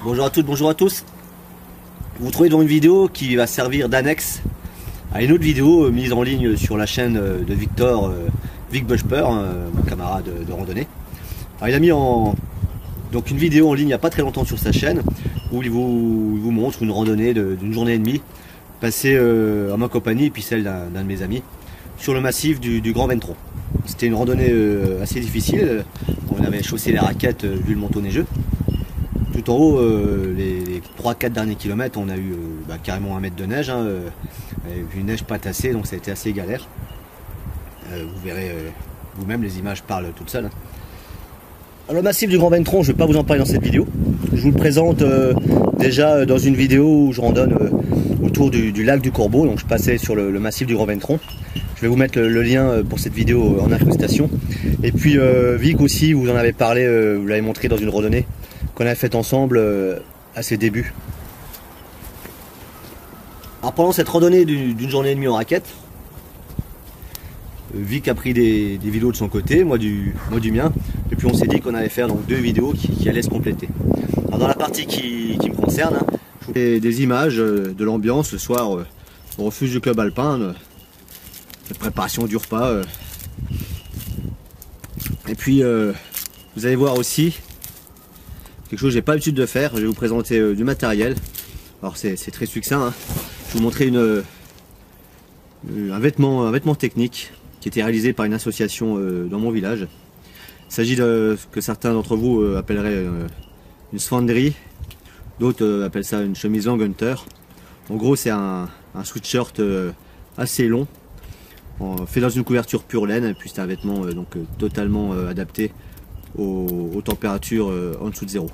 Bonjour à toutes, bonjour à tous. Vous vous trouvez dans une vidéo qui va servir d'annexe à une autre vidéo mise en ligne sur la chaîne de Victor, Vic Bushper, mon camarade de randonnée. Alors, il a mis donc une vidéo en ligne il n'y a pas très longtemps sur sa chaîne où il vous montre une randonnée d'une journée et demie passée à ma compagnie et puis celle d'un de mes amis sur le massif du Grand Ventron. C'était une randonnée assez difficile. On avait chaussé les raquettes vu le manteau neigeux. Tout en haut, les 3-4 derniers kilomètres, on a eu carrément 1 mètre de neige, une neige pas tassée, donc ça a été assez galère. Vous verrez vous-même, les images parlent toutes seules. Alors, le massif du Grand Ventron, je ne vais pas vous en parler dans cette vidéo. Je vous le présente déjà dans une vidéo où je randonne autour du lac du Corbeau, donc je passais sur le massif du Grand Ventron. Je vais vous mettre le lien pour cette vidéo en incrustation. Et puis Vic aussi, vous en avez parlé, vous l'avez montré dans une randonnée qu'on avait faite ensemble à ses débuts. Alors pendant cette randonnée d'une journée et demie en raquette, Vic a pris des vidéos de son côté, moi du mien, et puis on s'est dit qu'on allait faire donc 2 vidéos qui allaient se compléter. Alors dans la partie qui me concerne, je vous fais des images de l'ambiance le soir au refuge du club alpin, de préparation du repas. Et puis vous allez voir aussi quelque chose que j'ai pas l'habitude de faire. Je vais vous présenter du matériel. Alors c'est très succinct. Je vais vous montrer un vêtement technique qui était réalisé par une association dans mon village. Il s'agit de ce que certains d'entre vous appelleraient une swanderie, d'autres appellent ça une chemise long hunter. En gros, c'est un sweatshirt assez long, fait dans une couverture pure laine, et puis c'est un vêtement totalement adapté aux températures en dessous de 0.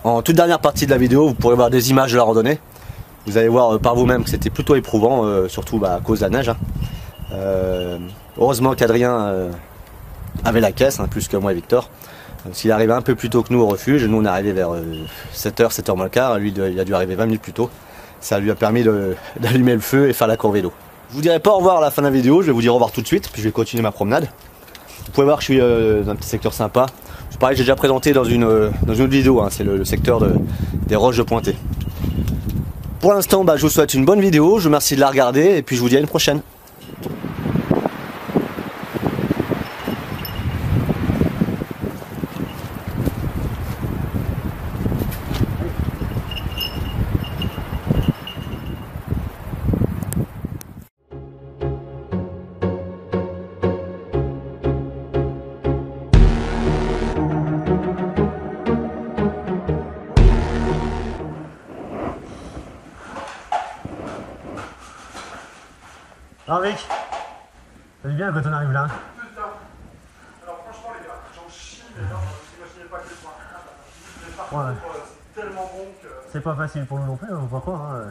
En toute dernière partie de la vidéo, vous pourrez voir des images de la randonnée. Vous allez voir par vous-même que c'était plutôt éprouvant, surtout à cause de la neige. Heureusement qu'Adrien avait la caisse, plus que moi et Victor. S'il arrivait un peu plus tôt que nous au refuge, nous on est arrivé vers 7h, 7h moins le quart, lui il a dû arriver 20 minutes plus tôt. Ça lui a permis d'allumer le feu et faire la cour vélo. Je vous dirai pas au revoir à la fin de la vidéo, je vais vous dire au revoir tout de suite, puis je vais continuer ma promenade. Vous pouvez voir que je suis dans un petit secteur sympa. C'est pareil, j'ai déjà présenté dans une autre vidéo, c'est le secteur des roches de Pointé. Pour l'instant, je vous souhaite une bonne vidéo, je vous remercie de la regarder et puis je vous dis à une prochaine. Alors Vic, ça va bien quand on arrive là? Putain. Alors franchement les gars, j'en chie mais non, vous imaginez pas quel point. Les parcours, c'est tellement bon que... C'est pas facile pour nous non plus, on voit pas.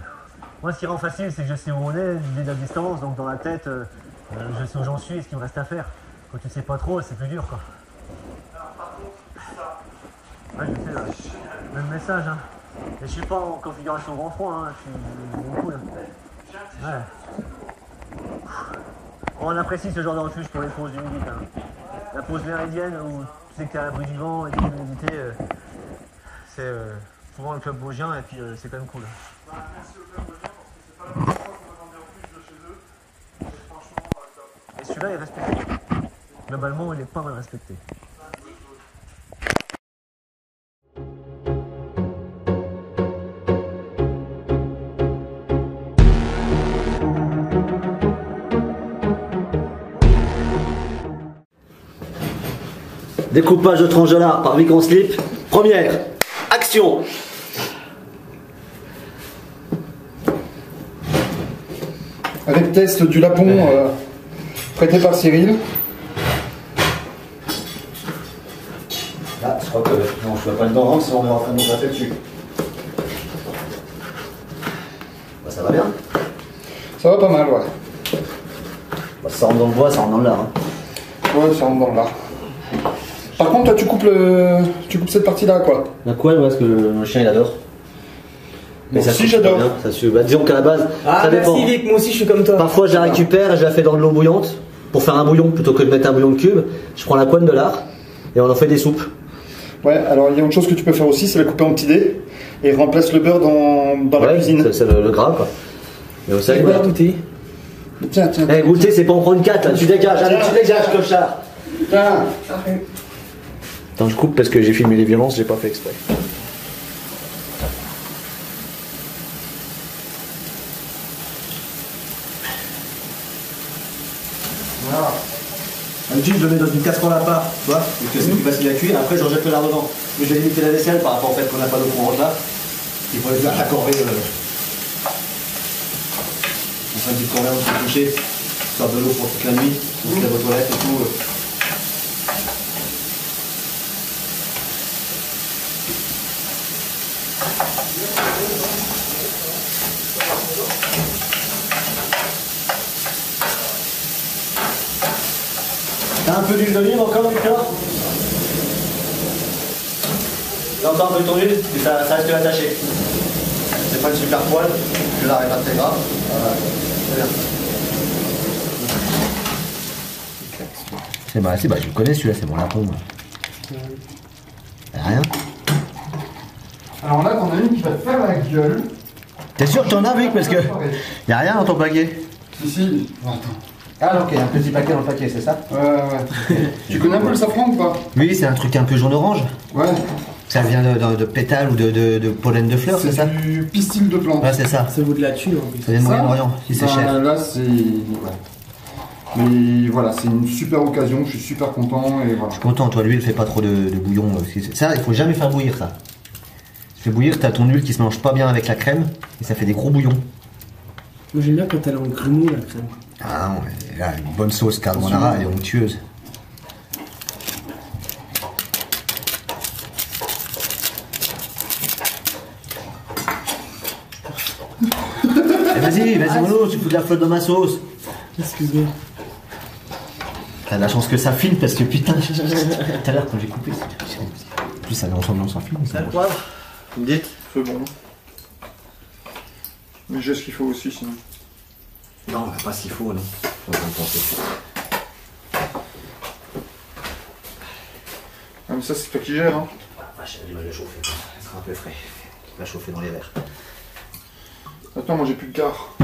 Moi ce qui rend facile c'est que je sais où on est, l'idée de la distance, donc dans la tête, je sais où j'en suis et ce qu'il me reste à faire. Quand tu sais pas trop, c'est plus dur quoi. Alors par contre, ça... Ouais je sais, même message Et je suis pas en configuration grand froid, je suis bon cool. Ouais. On apprécie ce genre de refuge pour les pauses du midi. La pause méridienne où tu sais que tu as l'abri du vent et de l'humidité, c'est souvent le club vosgien et puis c'est quand même cool. Merci au club vosgien parce que c'est pas la première fois qu'on va dans des refuges de chez eux. Et franchement, top. Et celui-là est respecté. Globalement, il est pas mal respecté. Découpage de tranche de lard par Vic en slip. Première, action. Avec test du lapon prêté par Cyril. Là, je crois que non, je ne vais pas le dedans, sinon on est en train de nous passer dessus. Ça va bien. Ça va pas mal, ouais. Ça rentre dans le bois, ça rentre dans le lard. Ouais, ça rentre dans le lard. Par contre, toi, tu coupes cette partie-là, quoi. La couenne, parce que le chien il adore. Mais ça, si j'adore. Disons qu'à la base, ça dépend. Merci Vic, moi aussi je suis comme toi. Parfois je la récupère et je la fais dans de l'eau bouillante pour faire un bouillon plutôt que de mettre un bouillon de cube. Je prends la couenne de lard et on en fait des soupes. Ouais, alors il y a une chose que tu peux faire aussi, c'est la couper en petits dés et remplace le beurre dans la cuisine. C'est le gras quoi. Mais vous savez quoi, goûter. Tiens. Eh, goûter, c'est pas en prendre 4 là, tu dégages, allez, tu dégages, clochard. Tiens. Attends, je coupe parce que j'ai filmé les violences, j'ai pas fait exprès. Voilà. D'habitude, je le mets dans une casserole à part, tu vois, donc c'est plus facile à cuire, après je rejette le lard dedans. Mais je vais limiter la vaisselle par rapport au fait qu'on n'a pas d'eau courante là. Il faut faire la corvée. On fait une petite corvée avant de se coucher, histoire de l'eau pour toute la nuit, on se lève aux toilettes et tout. T'as un peu d'huile d'olive encore, Victor? T'as encore un peu de ton huile, mais ça reste attaché. C'est pas une super poêle, le lard est pas très gras. Voilà, c'est bien. C'est bah, je le connais celui-là, c'est mon lapon. Y'a rien. Alors là, t'en as une qui va te faire la gueule. T'es sûr que t'en as, Vic? Parce que y'a rien dans ton paquet. Si. Attends. Ah ok, un petit paquet dans le paquet, c'est ça? Ouais. Tu connais un peu le safran ou pas? Oui, c'est un truc un peu jaune-orange. Ouais. Ça vient de pétales ou de pollen de fleurs, c'est ça? C'est du pistil de plante. Ouais, c'est ça. Ça vaut de la thune en plus. Ça vient de Moyen-Orient, si c'est cher. Là, c'est... Ouais. Mais voilà, c'est une super occasion, je suis super content et voilà. Content, toi, l'huile fait pas trop de bouillon. Ça, il faut jamais faire bouillir ça. Tu fais bouillir, t'as ton huile qui se mélange pas bien avec la crème et ça fait des gros bouillons. Moi j'aime bien quand elle est en grumeau la crème. Ah non, mais là, une bonne sauce carbonara, elle est onctueuse. Vas-y, Mono, tu fous de la flotte dans ma sauce. Excuse-moi. T'as de la chance que ça filme parce que putain, tout à l'heure quand j'ai coupé, en plus ça allait ensemble sans film. Ça le poivre? Vous me dites? C'est bon. Mais j'ai ce qu'il faut aussi sinon. Non, pas ce qu'il faut, non. Faut pas penser. Ah mais ça c'est toi qui gères hein. Ah, j'ai du mal à chauffer, ça sera un peu frais. On va chauffer dans les verres. Attends, moi j'ai plus de quart.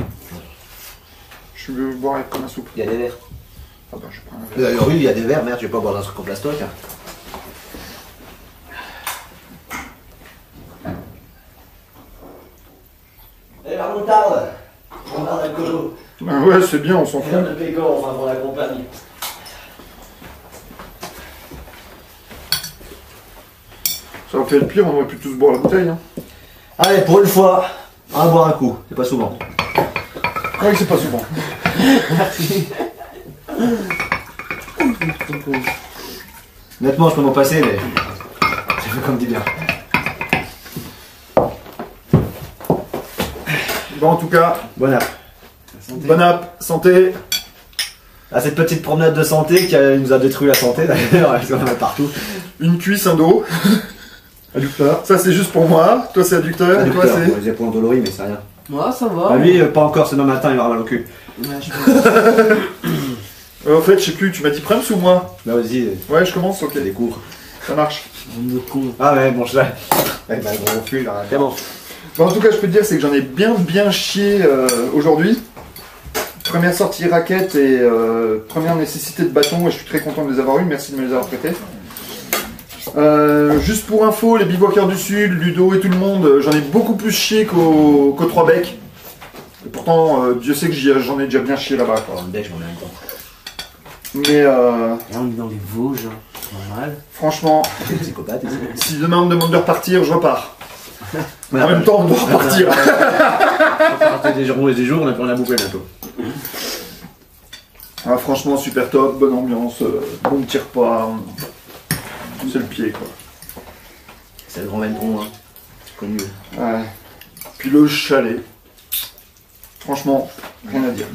Je vais boire avec ma soupe. Il y a des verres. Ah bah je prends un verre. Oui, il y a des verres, merde, tu vais pas boire dans un truc en plastoc. Hein. Et la moutarde. Moutarde alcoolo. Ah ouais, c'est bien, on s'en fout. De pécan, enfin pour la compagnie. Ça va faire le pire, on aurait pu tous boire la bouteille. Hein. Allez, pour une fois, on va boire un coup. C'est pas souvent. Ouais, c'est pas souvent. Honnêtement, je peux m'en passer, mais c'est fait comme dit bien. Bon, en tout cas, Bon app. bonne app, santé. Ah, cette petite promenade de santé qui nous a détruit la santé d'ailleurs, elle en a partout. Une cuisse, un dos. Adducteur. Ça c'est juste pour moi. Toi c'est adducteur. Et toi c'est. Les épaules endolories, mais c'est rien. Moi ça va. Ah, lui, pas encore, c'est demain matin, il aura mal au cul. Ouais, je En fait, je sais plus, tu m'as dit Prems ou moi? Là, vas-y, Ouais, je commence, ok. découvre. Ça marche. Ah ouais, bon, je l'ai. Ouais, bah, gros cul, là, c'est bon. Bon, en tout cas, je peux te dire, c'est que j'en ai bien chié aujourd'hui. Première sortie raquette et première nécessité de bâton, et je suis très content de les avoir eu. Merci de me les avoir prêtés. Juste pour info, les bivouaqueurs du Sud, Ludo et tout le monde, j'en ai beaucoup plus chié qu'au Trois-Becs. Et pourtant, Dieu sait que j'en ai déjà bien chié là-bas. Dans le deck, je m'en ai un temps. Mais Là on est dans les Vosges, normal. franchement, T'es psychopathe, ici. si demain on me demande de repartir, je repars. Ouais, En même temps, on doit repartir. on va partir des jours et des jours, on a plus rien à bouffer bientôt. Ah, franchement, super top, bonne ambiance, bon petit repas. C'est le pied, quoi. C'est le grand Vendron, hein. C'est connu. Ouais. Puis le chalet. Franchement, rien à dire.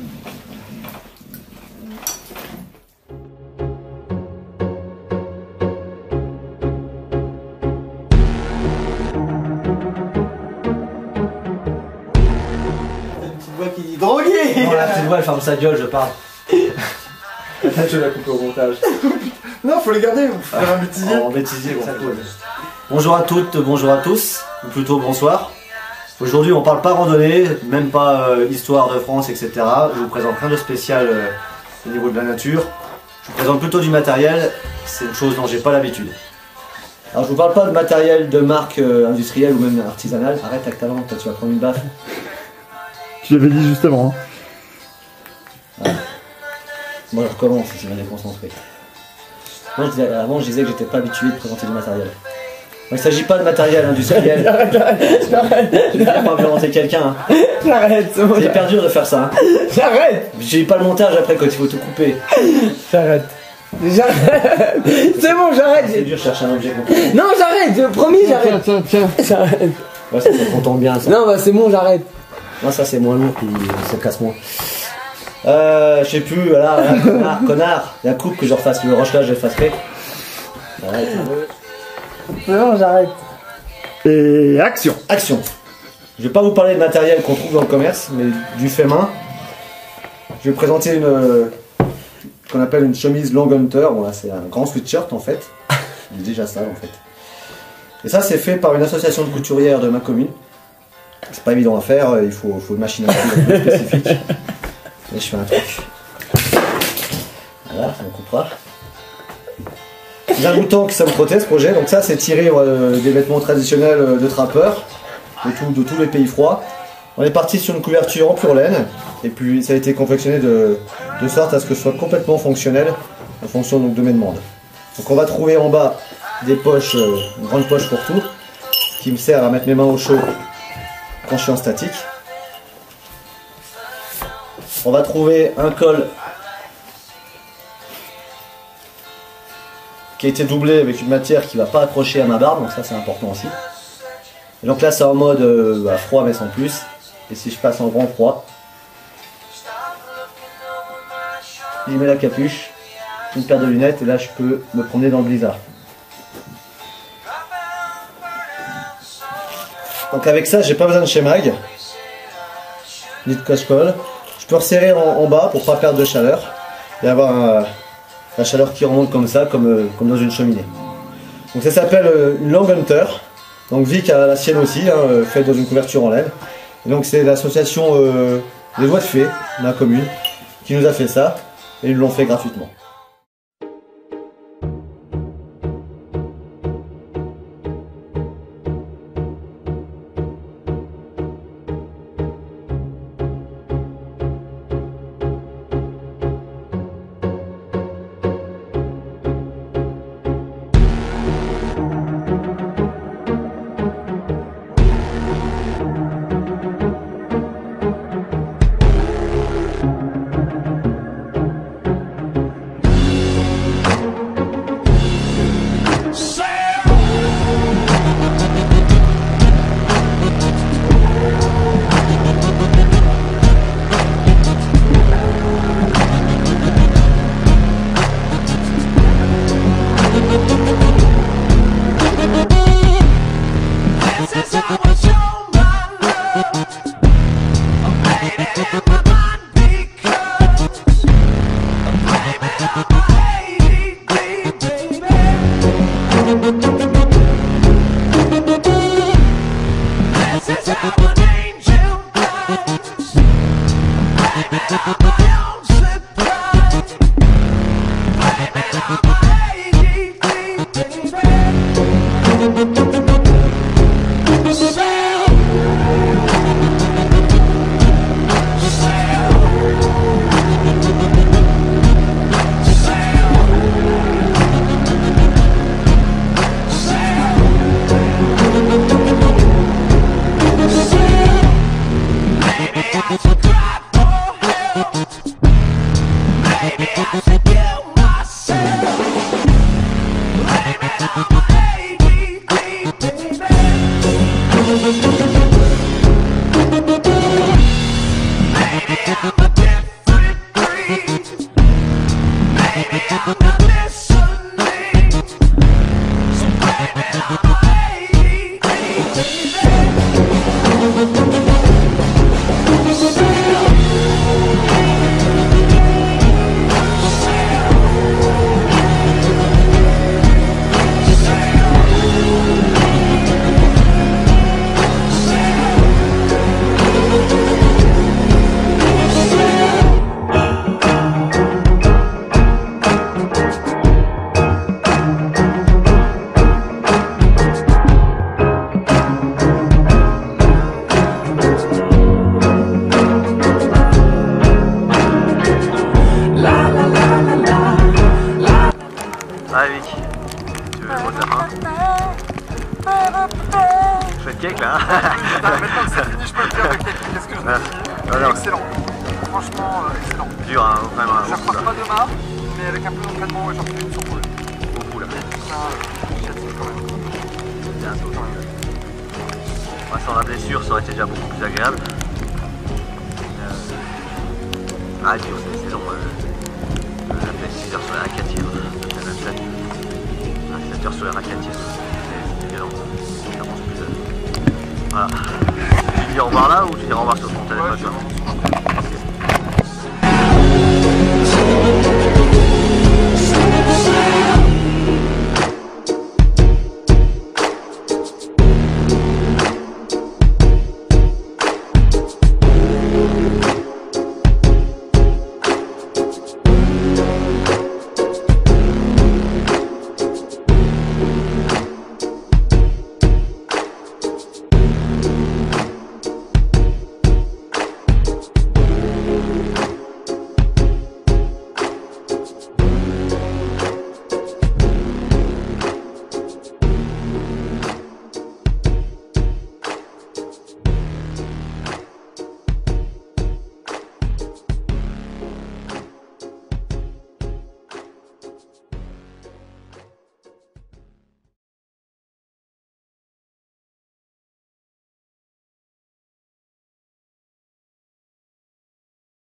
Une petite voix qui dit drogué. Non, la petite voix, elle ferme sa gueule, je parle. Peut-être je vais la couper au montage. Non, faut les garder, faut faire un bêtisier. En bêtisier, bon, ça coule. Bonjour à toutes, bonjour à tous, ou plutôt bonsoir. Aujourd'hui on parle pas randonnée, même pas histoire de France, etc. Je vous présente rien de spécial au niveau de la nature. Je vous présente plutôt du matériel, c'est une chose dont j'ai pas l'habitude. Alors je vous parle pas de matériel de marque industrielle ou même artisanale. Arrête avec ta langue, toi tu vas prendre une baffe. Tu l'avais dit justement. Hein. Bon, je recommence si tu vas déconcentrer. Moi, avant, je disais que j'étais pas habitué de présenter du matériel. Il ne s'agit pas de matériel industriel. J'arrête. Je vais pas violenter quelqu'un. Hein. J'arrête, c'est bon. C'est hyper dur de faire ça. Hein. J'arrête. J'ai pas le montage après quand il faut tout couper. J'arrête. C'est bon, j'arrête. C'est dur de chercher un objet compliqué. Non, j'arrête, promis, j'arrête. Tiens. J'arrête. Ouais, ça tombe bien ça. Non, bah c'est bon, j'arrête. Non, ça c'est moins lourd puis ça casse moins. Je sais plus, voilà, connard. Il y a coupe que je refasse le rush là, je l'effacerai. Arrête. C'est bon, j'arrêtre. Et action. Action. Je vais pas vous parler de matériel qu'on trouve dans le commerce, mais du fait main. Je vais présenter une qu'on appelle une chemise long hunter. Bon là c'est un grand sweatshirt en fait. Il est déjà sale en fait. Et ça c'est fait par une association de couturières de ma commune. C'est pas évident à faire, il faut une machine à coudre spécifique. Et je fais un truc. Voilà, ça me coupera. J'ai un bouton qui ça me protège ce projet, donc ça c'est tiré des vêtements traditionnels de trappeurs de tous les pays froids. On est parti sur une couverture en pure laine et puis ça a été confectionné de sorte à ce que ce soit complètement fonctionnel en fonction donc, de mes demandes. Donc on va trouver en bas des poches, une grande poche pour tout qui me sert à mettre mes mains au chaud quand je suis en statique. On va trouver un col qui a été doublé avec une matière qui ne va pas accrocher à ma barbe, donc ça c'est important aussi. Et donc là c'est en mode froid mais sans plus. Et si je passe en grand froid, je mets la capuche, une paire de lunettes et là je peux me promener dans le blizzard. Donc avec ça j'ai pas besoin de Shemag, ni de cache-colle. Je peux resserrer en bas pour pas perdre de chaleur et avoir la chaleur qui remonte comme ça, comme dans une cheminée. Donc ça s'appelle une long hunter. Donc Vic a la sienne aussi, hein, faite dans une couverture en laine. Et donc c'est l'association des Joies de Fées, de ma commune, qui nous a fait ça et ils l'ont fait gratuitement. là. Maintenant que c'est fini, je peux le faire avec qu'est-ce que je me dis. Excellent. Franchement, excellent. Dur, hein, vraiment. Je repars pas demain, mais avec un peu d'entraînement, j'en fais une sur problème. Beaucoup là. Ça, j'attire quand même. Bientôt. Moi, sans la blessure, ça aurait été déjà beaucoup plus agréable. Ah, dur, c'est